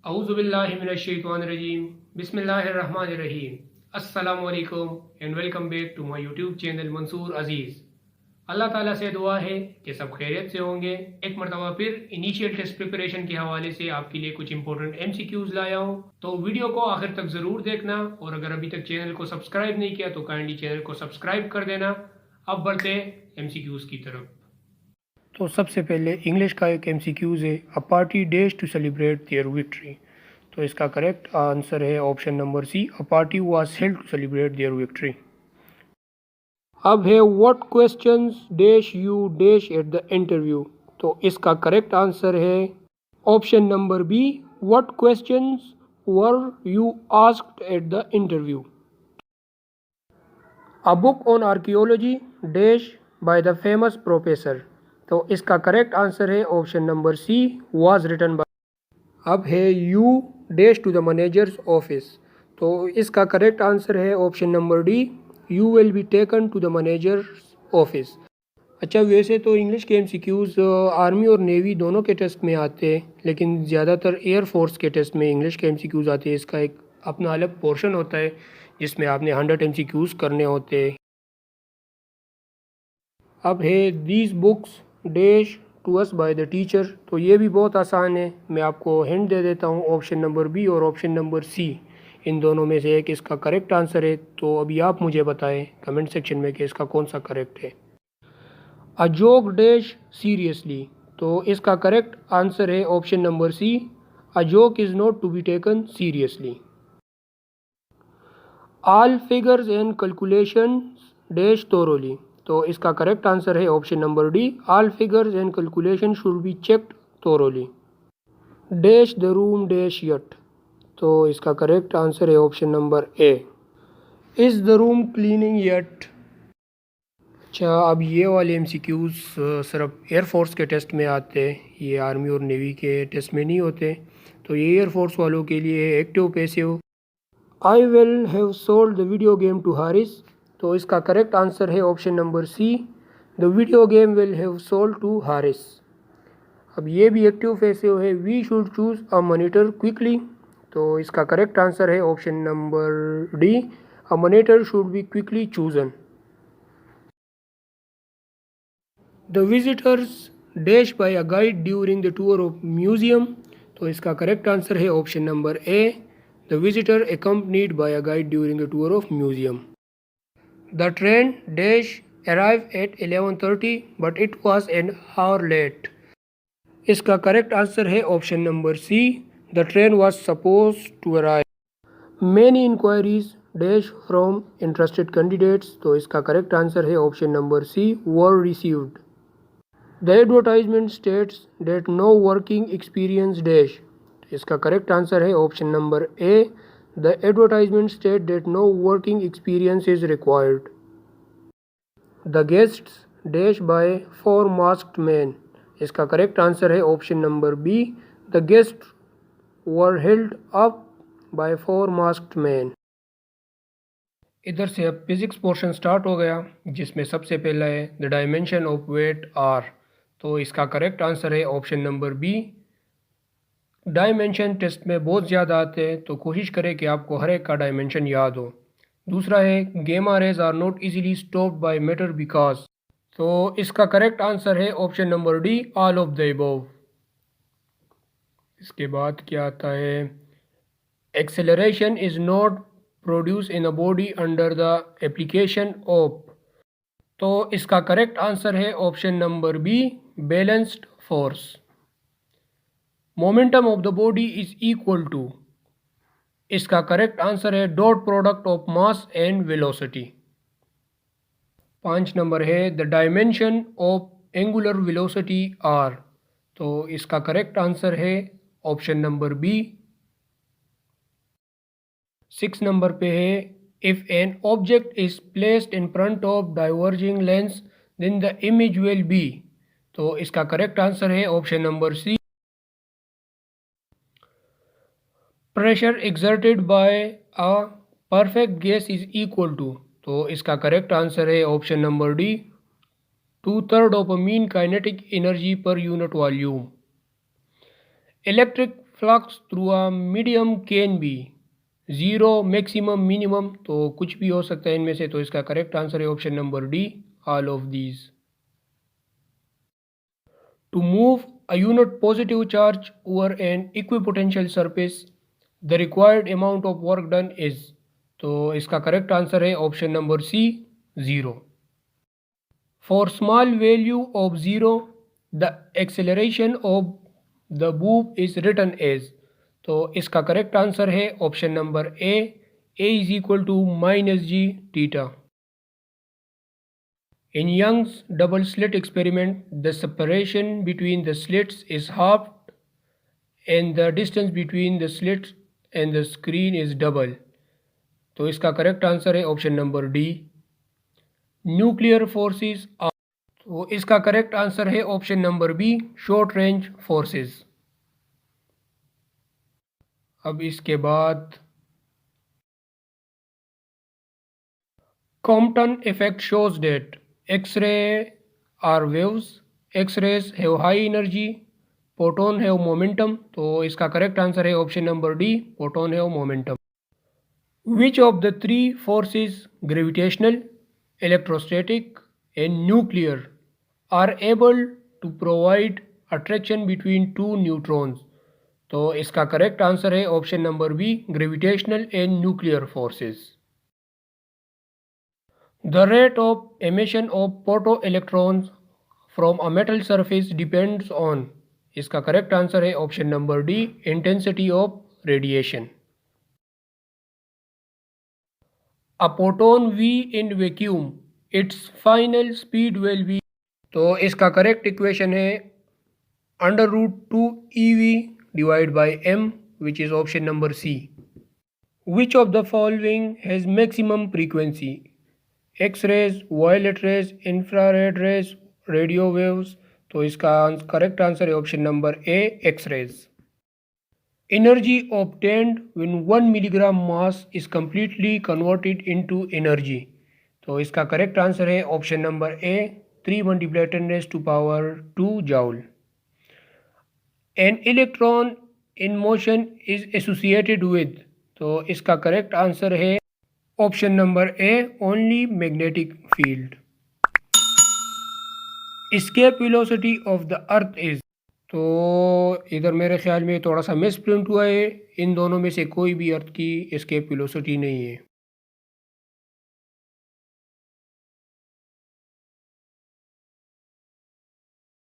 Auzubillahiminash-shaytanir-rajim. Bismillahir-rahmanir-rahim. Assalamu alaikum and welcome back to my YouTube channel Mansoor अजीज़। अल्लाह ताला से दुआ है कि सब खैरियत से होंगे। एक मरतबा फिर इनिशियल टेस्ट प्रिपरेशन के हवाले से आपके लिए कुछ इंपॉर्टेंट MCQs लाया हूँ, तो वीडियो को आखिर तक ज़रूर देखना। और अगर अभी तक चैनल को सब्सक्राइब नहीं किया तो काइंडली चैनल को सब्सक्राइब कर देना। अब बढ़ते MCQs की तरफ। तो सबसे पहले इंग्लिश का एक MCQs है, a party days to celebrate their victory. तो इसका करेक्ट आंसर है option number C, a party was held to celebrate their victory. अब है what questions dash you dash at the interview. तो इसका करेक्ट आंसर है option number B, what questions were you asked at the interview. A book on archaeology dash by the famous professor. तो इसका correct answer है option number C, was written by. अब है you dash to the manager's office. तो इसका correct answer है option number D, you will be taken to the manager's office. अच्छा, वैसे तो इंग्लिश के MCQs आर्मी और नेवी दोनों के टेस्ट में आते हैं, लेकिन ज़्यादातर एयरफोर्स के टेस्ट में इंग्लिश के MCQs आते हैं। इसका एक अपना अलग पोर्शन होता है जिसमें आपने 100 MCQs करने होते हैं। अब है these books dash to us by the teacher. तो ये भी बहुत आसान है, मैं आपको हिंट दे देता हूँ। ऑप्शन नंबर बी और ऑप्शन नंबर सी, इन दोनों में से एक इसका करेक्ट आंसर है। तो अभी आप मुझे बताएं कमेंट सेक्शन में कि इसका कौन सा करेक्ट है। A joke dash seriously. तो इसका करेक्ट आंसर है option number C, a joke is not to be taken seriously. All figures and calculation dash thoroughly। तो इसका करेक्ट आंसर है option number D, all figures and calculation should be checked thoroughly। Dash the room dash yet. तो इसका correct answer है option number A, is the room cleaning yet. अच्छा, अब ये वाले MCQs सिर्फ एयरफोर्स के टेस्ट में आते हैं, ये आर्मी और नेवी के टेस्ट में नहीं होते। तो ये एयरफोर्स वालों के लिए active passive. I will have sold the video game to Haris. तो इसका करेक्ट आंसर है option number C, the video game will have sold to Haris. अब ये भी एक्टिव पैसिव है, we should choose a monitor quickly. तो इसका करेक्ट आंसर है option number D, a monitor should be quickly chosen. The visitors dash by a guide during the tour of museum. तो इसका correct answer है option number A, the visitor accompanied by a guide during the tour of museum. The train dash arrived at 11:30 but it was an hour late. इसका correct answer है option number C, the train was supposed to arrive. Many inquiries dash from interested candidates। तो इसका correct answer है option number C, were received. The advertisement states that no working experience dash। इसका correct answer है option number A, the advertisement state that no working experience is required. The guests dash by 4 masked man. इसका correct answer है option number B, the guest were held up by 4 masked man. इधर से अब physics portion start हो गया, जिसमें सबसे पहला है the dimension of weight are. तो इसका करेक्ट आंसर है option number B. Dimension test में बहुत ज़्यादा आते हैं, तो कोशिश करें कि आपको हर एक का डायमेंशन याद हो। दूसरा है gamma rays are not easily stopped by matter because. तो इसका करेक्ट आंसर है option number D, all of the above. इसके बाद क्या आता है, acceleration is not produce in a body under the application of. तो इसका करेक्ट आंसर है option number B, balanced force. Momentum of the body is equal to. इसका correct answer है dot product of mass and velocity. 5 number है the dimension of angular velocity are. तो इसका correct answer है option number B. 6 number पे है if an object is placed in front of diverging lens then the image will be. तो इसका correct answer है option number C, pressure exerted by a perfect gas is equal to. तो इसका correct answer है option number D, 2/3 of a mean kinetic energy per unit volume. Electric flux through a medium can be 0, maximum, minimum, तो कुछ भी हो सकता है इनमें से। तो इसका करेक्ट आंसर है option number D, all of these. To move a unit positive charge over an equipotential surface, the required amount of work done is, तो इसका करेक्ट आंसर है option number C, 0। For small value of 0, the acceleration of the boob is written as, तो इसका correct answer है option number A is equal to minus g theta. In Young's double slit experiment, the separation between the slits is halved and the distance between the slits and the screen is double. तो इसका correct answer है option number D, nuclear forces are. तो इसका correct answer है option number B, short range forces. अब इसके बाद Compton effect shows that X-ray are waves, X-rays have high energy, photon have momentum। तो इसका करेक्ट आंसर है option number D, photon have momentum। Which of the three forces, gravitational, electrostatic and nuclear, are able to provide attraction between two neutrons? तो इसका correct answer है option number B, gravitational and nuclear forces. The rate of emission of photoelectrons from a metal surface depends on, इसका correct answer है option number D, intensity of radiation. A photon V in vacuum, its final speed will be, तो इसका correct equation है √2 EV divided by m, which is option number C. Which of the following has maximum frequency? X-rays, violet rays, infrared rays, radio waves। तो इसका correct answer है option number A, X-rays। Energy obtained when 1 milligram mass is completely converted into energy। तो इसका correct answer है option number A, 3 multiplied 10 raised to power 2 joule। An electron in motion is associated with, तो इसका correct answer है option number A, only magnetic field. Escape velocity of the earth is, तो इधर मेरे ख्याल में थोड़ा सा मिस प्रिंट हुआ है, इन दोनों में से कोई भी अर्थ की एस्केप वेलोसिटी नहीं है।